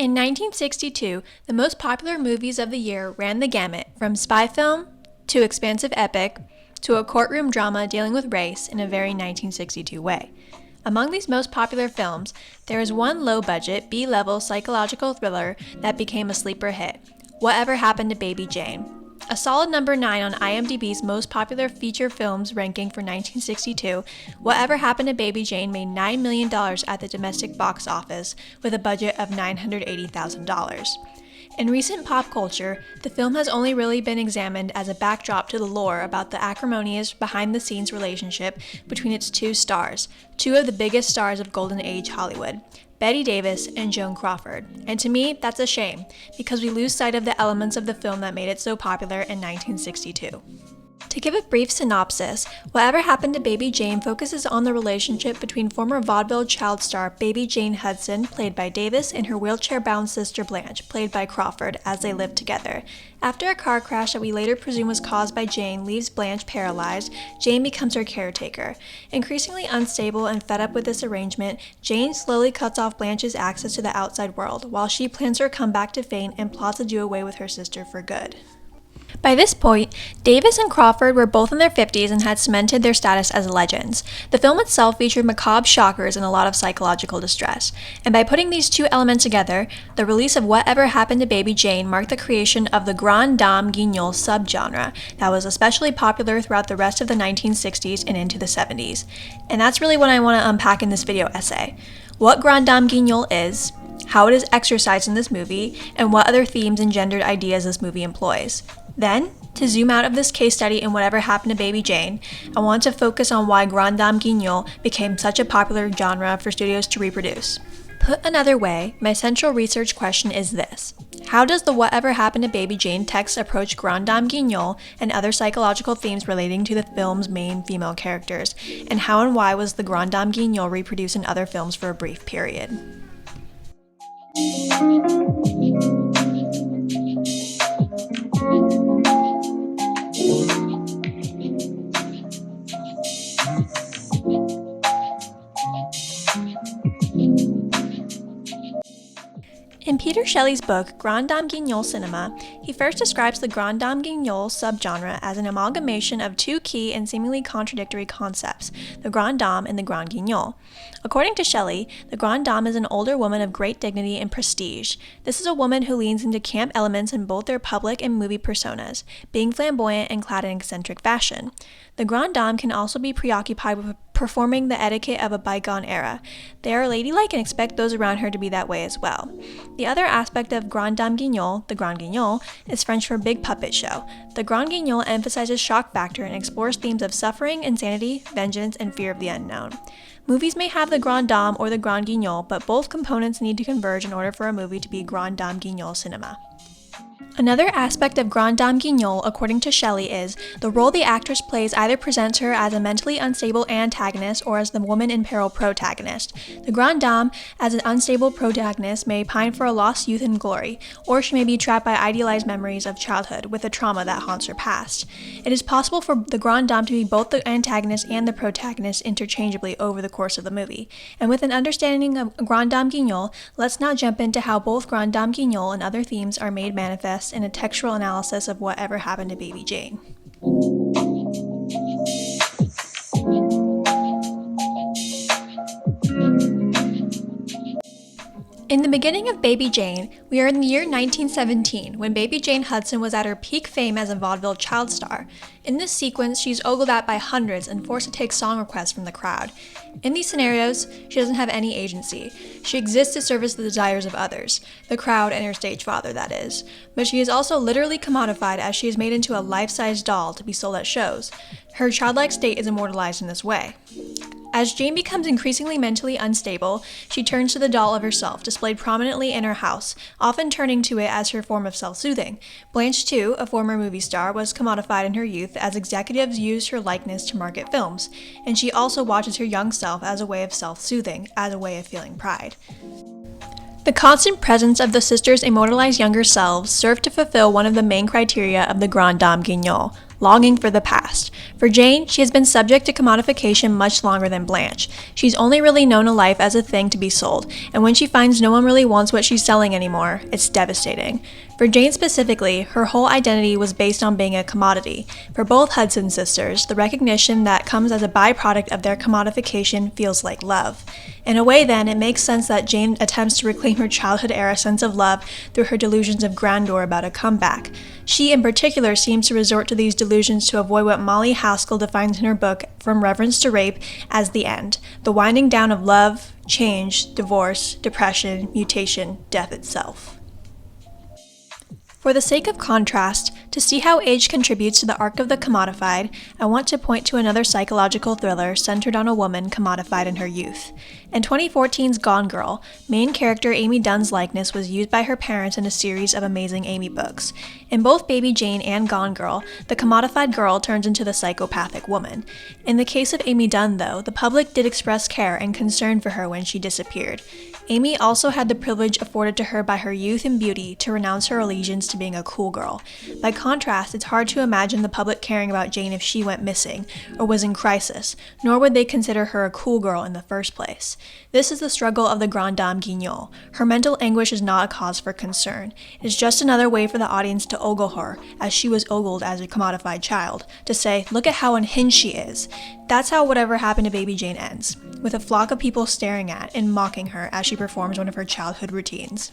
In 1962, the most popular movies of the year ran the gamut from spy film to expansive epic to a courtroom drama dealing with race in a very 1962 way. Among these most popular films, there is one low-budget, B-level psychological thriller that became a sleeper hit, Whatever Happened to Baby Jane. A solid number 9 on IMDb's most popular feature films ranking for 1962, Whatever Happened to Baby Jane made $9 million at the domestic box office with a budget of $980,000. In recent pop culture, the film has only really been examined as a backdrop to the lore about the acrimonious, behind-the-scenes relationship between its two stars, two of the biggest stars of Golden Age Hollywood, Bette Davis and Joan Crawford. And to me, that's a shame, because we lose sight of the elements of the film that made it so popular in 1962. To give a brief synopsis, Whatever Happened to Baby Jane focuses on the relationship between former vaudeville child star Baby Jane Hudson, played by Davis, and her wheelchair-bound sister Blanche, played by Crawford, as they live together. After a car crash that we later presume was caused by Jane leaves Blanche paralyzed, Jane becomes her caretaker. Increasingly unstable and fed up with this arrangement, Jane slowly cuts off Blanche's access to the outside world, while she plans her comeback to fame and plots to do away with her sister for good. By this point, Davis and Crawford were both in their 50s and had cemented their status as legends. The film itself featured macabre shockers and a lot of psychological distress. And by putting these two elements together, the release of Whatever Happened to Baby Jane marked the creation of the Grande Dame Guignol subgenre that was especially popular throughout the rest of the 1960s and into the 70s. And that's really what I want to unpack in this video essay. What Grande Dame Guignol is, how it is exercised in this movie, and what other themes and gendered ideas this movie employs. Then, to zoom out of this case study in Whatever Happened to Baby Jane, I want to focus on why Grande Dame Guignol became such a popular genre for studios to reproduce. Put another way, my central research question is this: how does the Whatever Happened to Baby Jane text approach Grande Dame Guignol and other psychological themes relating to the film's main female characters, and how and why was the Grande Dame Guignol reproduced in other films for a brief period? In Peter Shelley's book, Grande Dame Guignol Cinema, he first describes the Grande Dame Guignol subgenre as an amalgamation of two key and seemingly contradictory concepts, the Grande Dame and the Grand Guignol. According to Shelley, the Grande Dame is an older woman of great dignity and prestige. This is a woman who leans into camp elements in both their public and movie personas, being flamboyant and clad in eccentric fashion. The Grande Dame can also be preoccupied with performing the etiquette of a bygone era. They are ladylike and expect those around her to be that way as well. The other aspect of Grande Dame Guignol, the Grand Guignol, is French for big puppet show. The Grand Guignol emphasizes shock factor and explores themes of suffering, insanity, vengeance, and fear of the unknown. Movies may have the Grande Dame or the Grand Guignol, but both components need to converge in order for a movie to be Grande Dame Guignol cinema. Another aspect of Grande Dame Guignol, according to Shelley, is the role the actress plays either presents her as a mentally unstable antagonist or as the woman in peril protagonist. The Grande Dame, as an unstable protagonist, may pine for a lost youth and glory, or she may be trapped by idealized memories of childhood with a trauma that haunts her past. It is possible for the Grande Dame to be both the antagonist and the protagonist interchangeably over the course of the movie. And with an understanding of Grande Dame Guignol, let's now jump into how both Grande Dame Guignol and other themes are made manifest in a textual analysis of Whatever Happened to Baby Jane. In the beginning of Baby Jane, we are in the year 1917, when Baby Jane Hudson was at her peak fame as a vaudeville child star. In this sequence, she's ogled at by hundreds and forced to take song requests from the crowd. In these scenarios, she doesn't have any agency. She exists to service the desires of others, the crowd and her stage father, that is. But she is also literally commodified as she is made into a life-size doll to be sold at shows. Her childlike state is immortalized in this way. As Jane becomes increasingly mentally unstable, she turns to the doll of herself, displayed prominently in her house, often turning to it as her form of self-soothing. Blanche, too, a former movie star, was commodified in her youth as executives used her likeness to market films, and she also watches her young self as a way of self-soothing, as a way of feeling pride. The constant presence of the sisters' immortalized younger selves served to fulfill one of the main criteria of the Grande Dame Guignol, longing for the past. For Jane, she has been subject to commodification much longer than Blanche. She's only really known a life as a thing to be sold, and when she finds no one really wants what she's selling anymore, it's devastating. For Jane specifically, her whole identity was based on being a commodity. For both Hudson sisters, the recognition that comes as a byproduct of their commodification feels like love. In a way, then, it makes sense that Jane attempts to reclaim her childhood-era sense of love through her delusions of grandeur about a comeback. She, in particular, seems to resort to these delusions to avoid what Molly Haskell defines in her book, From Reverence to Rape, as the end, the winding down of love, change, divorce, depression, mutation, death itself. For the sake of contrast, to see how age contributes to the arc of the commodified, I want to point to another psychological thriller centered on a woman commodified in her youth. In 2014's Gone Girl, main character Amy Dunn's likeness was used by her parents in a series of Amazing Amy books. In both Baby Jane and Gone Girl, the commodified girl turns into the psychopathic woman. In the case of Amy Dunn, though, the public did express care and concern for her when she disappeared. Amy also had the privilege afforded to her by her youth and beauty to renounce her allegiance to being a cool girl. By contrast, it's hard to imagine the public caring about Jane if she went missing or was in crisis, nor would they consider her a cool girl in the first place. This is the struggle of the Grande Dame Guignol. Her mental anguish is not a cause for concern. It is just another way for the audience to ogle her, as she was ogled as a commodified child, to say, look at how unhinged she is. That's how Whatever Happened to Baby Jane ends, with a flock of people staring at and mocking her as she performs one of her childhood routines.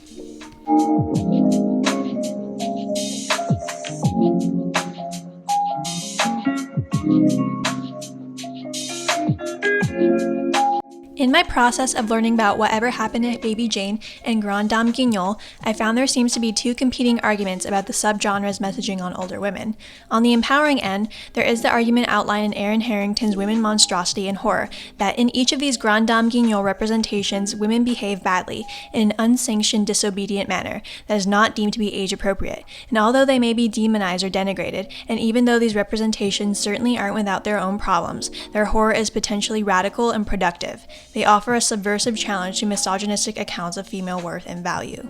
In my process of learning about Whatever Happened to Baby Jane and Grande Dame Guignol, I found there seems to be two competing arguments about the subgenre's messaging on older women. On the empowering end, there is the argument outlined in Erin Harrington's Women, Monstrosity, and Horror, that in each of these Grande Dame Guignol representations, women behave badly, in an unsanctioned, disobedient manner that is not deemed to be age-appropriate. And although they may be demonized or denigrated, and even though these representations certainly aren't without their own problems, their horror is potentially radical and productive. They offer a subversive challenge to misogynistic accounts of female worth and value.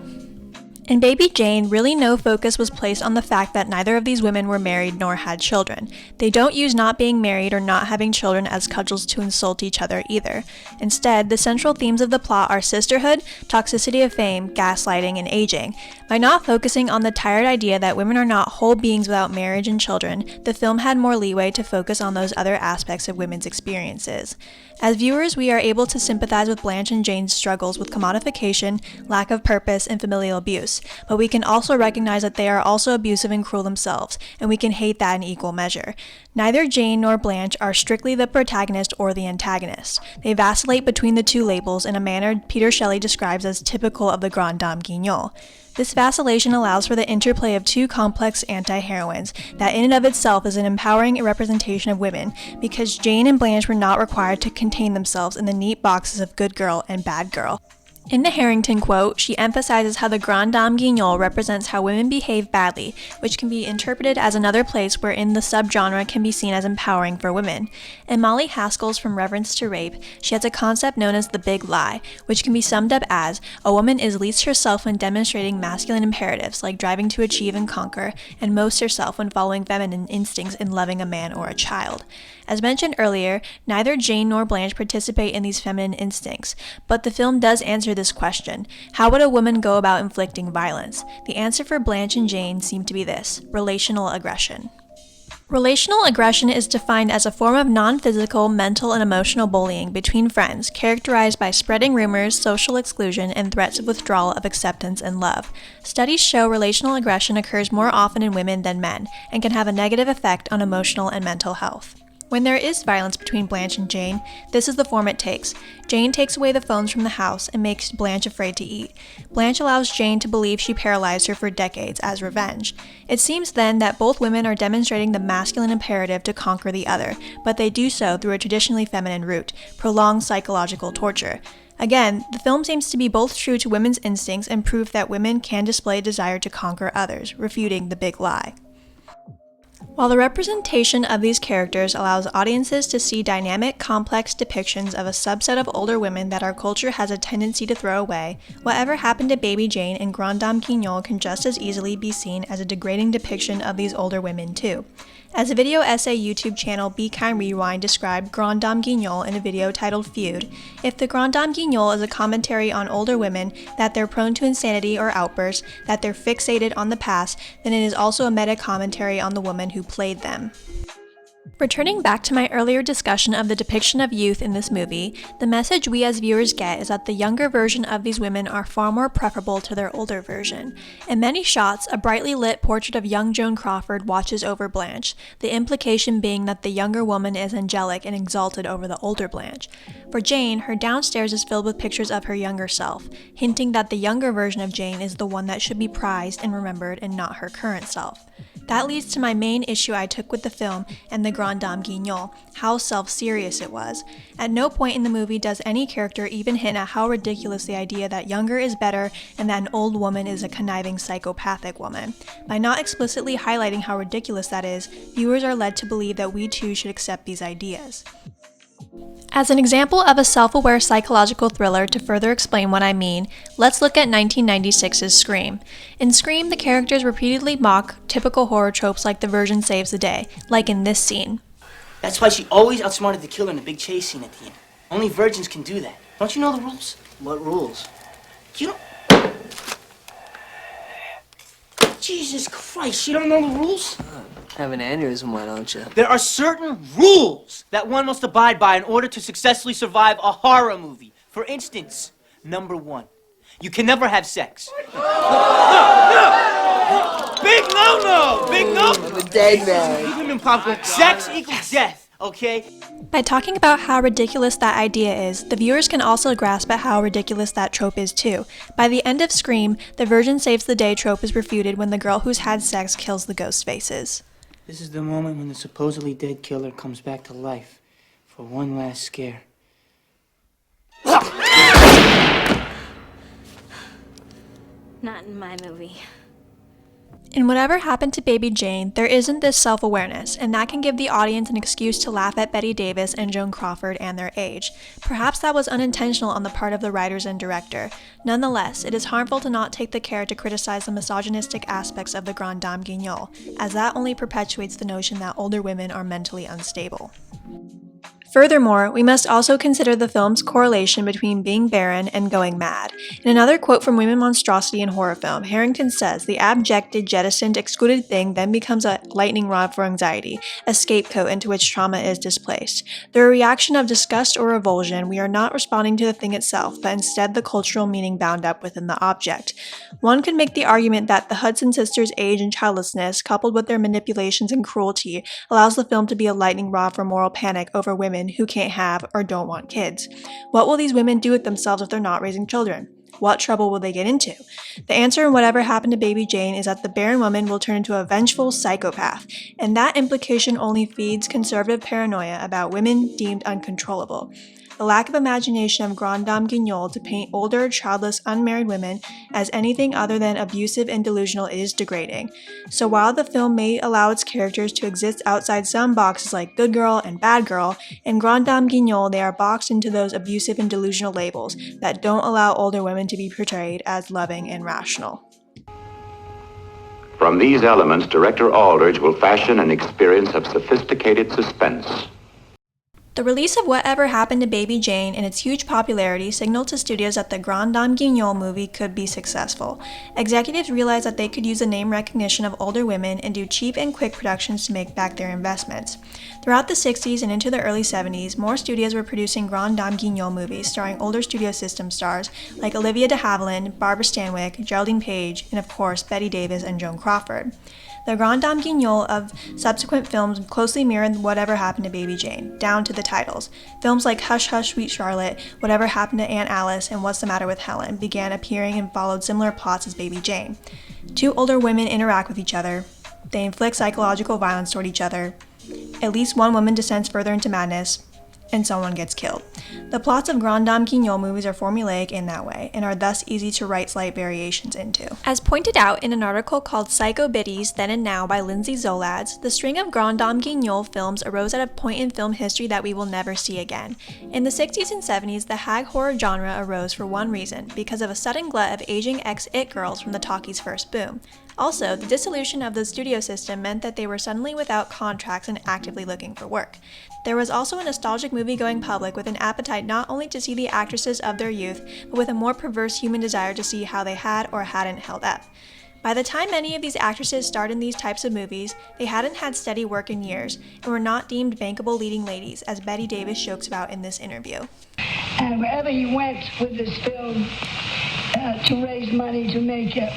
In Baby Jane, really no focus was placed on the fact that neither of these women were married nor had children. They don't use not being married or not having children as cudgels to insult each other either. Instead, the central themes of the plot are sisterhood, toxicity of fame, gaslighting, and aging. By not focusing on the tired idea that women are not whole beings without marriage and children, the film had more leeway to focus on those other aspects of women's experiences. As viewers, we are able to sympathize with Blanche and Jane's struggles with commodification, lack of purpose, and familial abuse, but we can also recognize that they are also abusive and cruel themselves, and we can hate that in equal measure. Neither Jane nor Blanche are strictly the protagonist or the antagonist. They vacillate between the two labels in a manner Peter Shelley describes as typical of the Grande Dame Guignol. This vacillation allows for the interplay of two complex anti-heroines that in and of itself is an empowering representation of women, because Jane and Blanche were not required to contain themselves in the neat boxes of good girl and bad girl. In the Harrington quote, she emphasizes how the Grande Dame Guignol represents how women behave badly, which can be interpreted as another place wherein the subgenre can be seen as empowering for women. In Molly Haskell's From Reverence to Rape, she has a concept known as the big lie, which can be summed up as, a woman is least herself when demonstrating masculine imperatives like driving to achieve and conquer, and most herself when following feminine instincts in loving a man or a child. As mentioned earlier, neither Jane nor Blanche participate in these feminine instincts, but the film does answer this question: how would a woman go about inflicting violence? The answer for Blanche and Jane seemed to be this: relational aggression. Relational aggression is defined as a form of non-physical, mental, and emotional bullying between friends, characterized by spreading rumors, social exclusion, and threats of withdrawal of acceptance and love. Studies show relational aggression occurs more often in women than men, and can have a negative effect on emotional and mental health. When there is violence between Blanche and Jane, this is the form it takes. Jane takes away the phones from the house and makes Blanche afraid to eat. Blanche allows Jane to believe she paralyzed her for decades as revenge. It seems then that both women are demonstrating the masculine imperative to conquer the other, but they do so through a traditionally feminine route, prolonged psychological torture. Again, the film seems to be both true to women's instincts and proof that women can display a desire to conquer others, refuting the big lie. While the representation of these characters allows audiences to see dynamic, complex depictions of a subset of older women that our culture has a tendency to throw away, Whatever Happened to Baby Jane and Grande Dame Guignol can just as easily be seen as a degrading depiction of these older women too. As a video essay YouTube channel Be Kind Rewind described Grande Dame Guignol in a video titled Feud, if the Grande Dame Guignol is a commentary on older women, that they're prone to insanity or outbursts, that they're fixated on the past, then it is also a meta-commentary on the woman who played them. Returning back to my earlier discussion of the depiction of youth in this movie, the message we as viewers get is that the younger version of these women are far more preferable to their older version. In many shots, a brightly lit portrait of young Joan Crawford watches over Blanche, the implication being that the younger woman is angelic and exalted over the older Blanche. For Jane, her downstairs is filled with pictures of her younger self, hinting that the younger version of Jane is the one that should be prized and remembered and not her current self. That leads to my main issue I took with the film and the Grande Dame Guignol, how self-serious it was. At no point in the movie does any character even hint at how ridiculous the idea that younger is better and that an old woman is a conniving psychopathic woman. By not explicitly highlighting how ridiculous that is, viewers are led to believe that we too should accept these ideas. As an example of a self-aware psychological thriller to further explain what I mean, let's look at 1996's Scream. In Scream, the characters repeatedly mock typical horror tropes like the virgin saves the day, like in this scene. That's why she always outsmarted the killer in the big chase scene at the end. Only virgins can do that. Don't you know the rules? What rules? You don't... Jesus Christ, you don't know the rules? Have an aneurysm, why don't you? There are certain rules that one must abide by in order to successfully survive a horror movie. For instance, number 1, you can never have sex. No! Big no-no! Big no! I'm a dead man. Even in popcorn, sex equals death, okay? By talking about how ridiculous that idea is, the viewers can also grasp at how ridiculous that trope is too. By the end of Scream, the virgin saves the day trope is refuted when the girl who's had sex kills the ghost faces. This is the moment when the supposedly dead killer comes back to life for one last scare. Not in my movie. In Whatever Happened to Baby Jane, there isn't this self-awareness, and that can give the audience an excuse to laugh at Bette Davis and Joan Crawford and their age. Perhaps that was unintentional on the part of the writers and director. Nonetheless, it is harmful to not take the care to criticize the misogynistic aspects of the Grande Dame Guignol, as that only perpetuates the notion that older women are mentally unstable. Furthermore, we must also consider the film's correlation between being barren and going mad. In another quote from Women Monstrosity in Horror Film, Harrington says, "The abjected, jettisoned, excluded thing then becomes a lightning rod for anxiety, a scapegoat into which trauma is displaced. Through a reaction of disgust or revulsion, we are not responding to the thing itself, but instead the cultural meaning bound up within the object." One could make the argument that the Hudson sisters' age and childlessness, coupled with their manipulations and cruelty, allows the film to be a lightning rod for moral panic over women who can't have or don't want kids. What will these women do with themselves if they're not raising children? What trouble will they get into? The answer in Whatever Happened to Baby Jane is that the barren woman will turn into a vengeful psychopath, and that implication only feeds conservative paranoia about women deemed uncontrollable. The lack of imagination of Grande Dame Guignol to paint older, childless, unmarried women as anything other than abusive and delusional is degrading. So while the film may allow its characters to exist outside some boxes like good girl and bad girl, in Grande Dame Guignol they are boxed into those abusive and delusional labels that don't allow older women to be portrayed as loving and rational. From these elements, Director Aldridge will fashion an experience of sophisticated suspense. The release of Whatever Happened to Baby Jane and its huge popularity signaled to studios that the Grande Dame Guignol movie could be successful. Executives realized that they could use the name recognition of older women and do cheap and quick productions to make back their investments. Throughout the 60s and into the early 70s, more studios were producing Grande Dame Guignol movies starring older studio system stars like Olivia de Havilland, Barbara Stanwyck, Geraldine Page, and of course Bette Davis and Joan Crawford. The Grande Dame Guignol of subsequent films closely mirrored Whatever Happened to Baby Jane, down to the titles. Films like Hush Hush Sweet Charlotte, Whatever Happened to Aunt Alice, and What's the Matter with Helen began appearing and followed similar plots as Baby Jane. Two older women interact with each other. They inflict psychological violence toward each other. At least one woman descends further into madness, and someone gets killed. The plots of Grande Dame Guignol movies are formulaic in that way, and are thus easy to write slight variations into. As pointed out in an article called Psycho Biddies Then and Now by Lindsay Zolads, the string of Grande Dame Guignol films arose at a point in film history that we will never see again. In the 60s and 70s, the hag horror genre arose for one reason, because of a sudden glut of aging ex-it girls from the talkie's first boom. Also, the dissolution of the studio system meant that they were suddenly without contracts and actively looking for work. There was also a nostalgic movie-going public with an appetite not only to see the actresses of their youth, but with a more perverse human desire to see how they had or hadn't held up. By the time many of these actresses starred in these types of movies, they hadn't had steady work in years, and were not deemed bankable leading ladies, as Betty Davis jokes about in this interview. And wherever he went with this film to raise money to make it,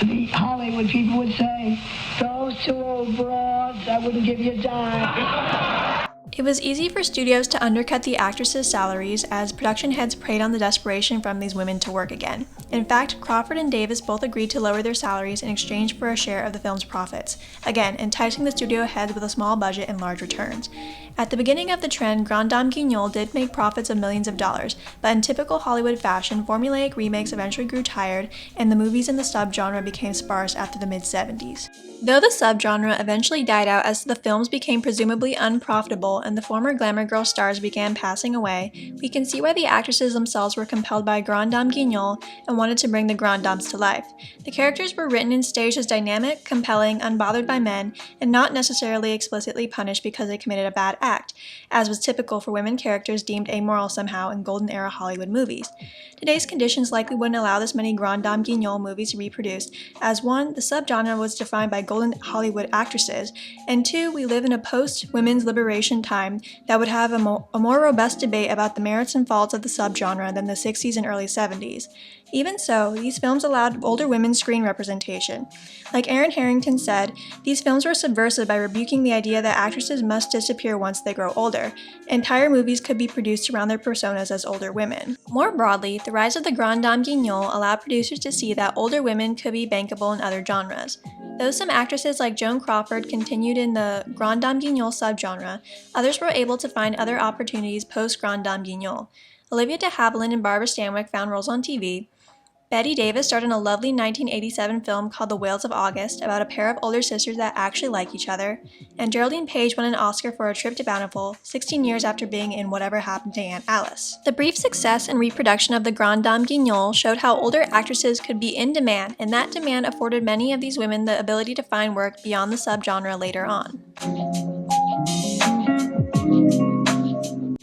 the Hollywood people would say, those two old broads, I wouldn't give you a dime. It was easy for studios to undercut the actresses' salaries as production heads preyed on the desperation from these women to work again. In fact, Crawford and Davis both agreed to lower their salaries in exchange for a share of the film's profits, again enticing the studio heads with a small budget and large returns. At the beginning of the trend, Grande Dame Guignol did make profits of millions of dollars, but in typical Hollywood fashion, formulaic remakes eventually grew tired, and the movies in the subgenre became sparse after the mid-70s. Though the subgenre eventually died out as the films became presumably unprofitable and the former glamour girl stars began passing away, we can see why the actresses themselves were compelled by Grande Dame Guignol and wanted to bring the Grande Dames to life. The characters were written and staged as dynamic, compelling, unbothered by men, and not necessarily explicitly punished because they committed a bad act, as was typical for women characters deemed amoral somehow in golden era Hollywood movies. Today's conditions likely wouldn't allow this many Grande Dame Guignol movies to be produced, as 1, the subgenre was defined by golden Hollywood actresses, and 2, we live in a post-women's liberation time that would have a more robust debate about the merits and faults of the subgenre than the 60s and early 70s. Even so, these films allowed older women's screen representation. Like Aaron Harrington said, these films were subversive by rebuking the idea that actresses must disappear once they grow older. Entire movies could be produced around their personas as older women. More broadly, the rise of the Grande Dame Guignol allowed producers to see that older women could be bankable in other genres. Though some actresses like Joan Crawford continued in the Grande Dame Guignol subgenre, others were able to find other opportunities post-Grande Dame Guignol. Olivia de Havilland and Barbara Stanwyck found roles on TV. Betty Davis starred in a lovely 1987 film called The Whales of August about a pair of older sisters that actually like each other, and Geraldine Page won an Oscar for A Trip to Bountiful 16 years after being in Whatever Happened to Aunt Alice. The brief success and reproduction of the Grande Dame Guignol showed how older actresses could be in demand, and that demand afforded many of these women the ability to find work beyond the subgenre later on.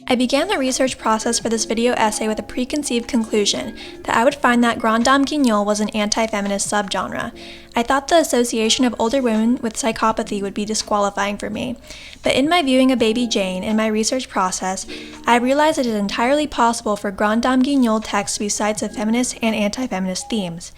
I began the research process for this video essay with a preconceived conclusion that I would find that Grande Dame Guignol was an anti-feminist subgenre. I thought the association of older women with psychopathy would be disqualifying for me, but in my viewing of Baby Jane and my research process, I realized it is entirely possible for Grande Dame Guignol texts to be sites of feminist and anti-feminist themes.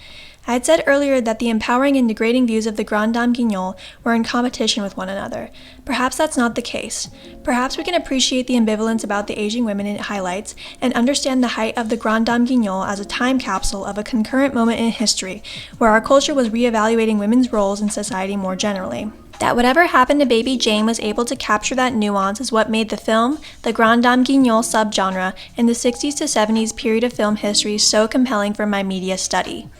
I had said earlier that the empowering and degrading views of the Grande Dame Guignol were in competition with one another. Perhaps that's not the case. Perhaps we can appreciate the ambivalence about the aging women it highlights and understand the height of the Grande Dame Guignol as a time capsule of a concurrent moment in history where our culture was reevaluating women's roles in society more generally. That whatever happened to Baby Jane was able to capture that nuance is what made the film, the Grande Dame Guignol subgenre, and the 60s to 70s period of film history so compelling for my media study.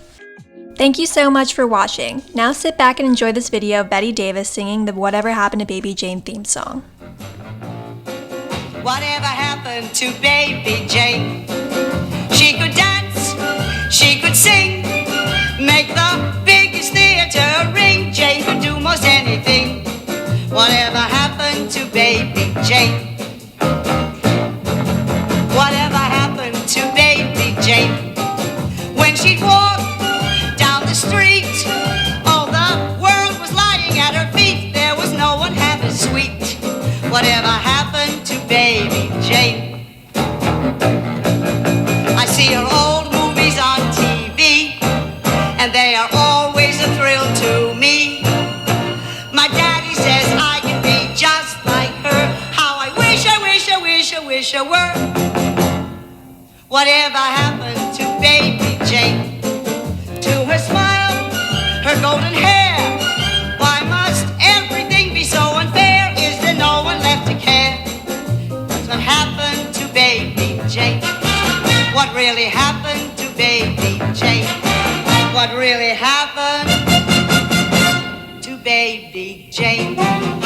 Thank you so much for watching. Now sit back and enjoy this video of Betty Davis singing the Whatever Happened to Baby Jane theme song. Whatever happened to Baby Jane? She could dance, she could sing, make the biggest theater ring. Jane could do most anything. Whatever happened to Baby Jane? Whatever happened to Baby Jane? When she'd walk down the street, all the world was lying at her feet. There was no one half as sweet. Whatever happened to Baby Jane? I see her old movies on TV, and they are always a thrill to me. My daddy says I can be just like her. How I wish, I wish, I wish, I wish I were. Whatever happened to Baby Jane? To her smile, her golden hair. Why must everything be so unfair? Is there no one left to care? That's what happened to Baby really happened to baby Jane? What really happened to baby Jane?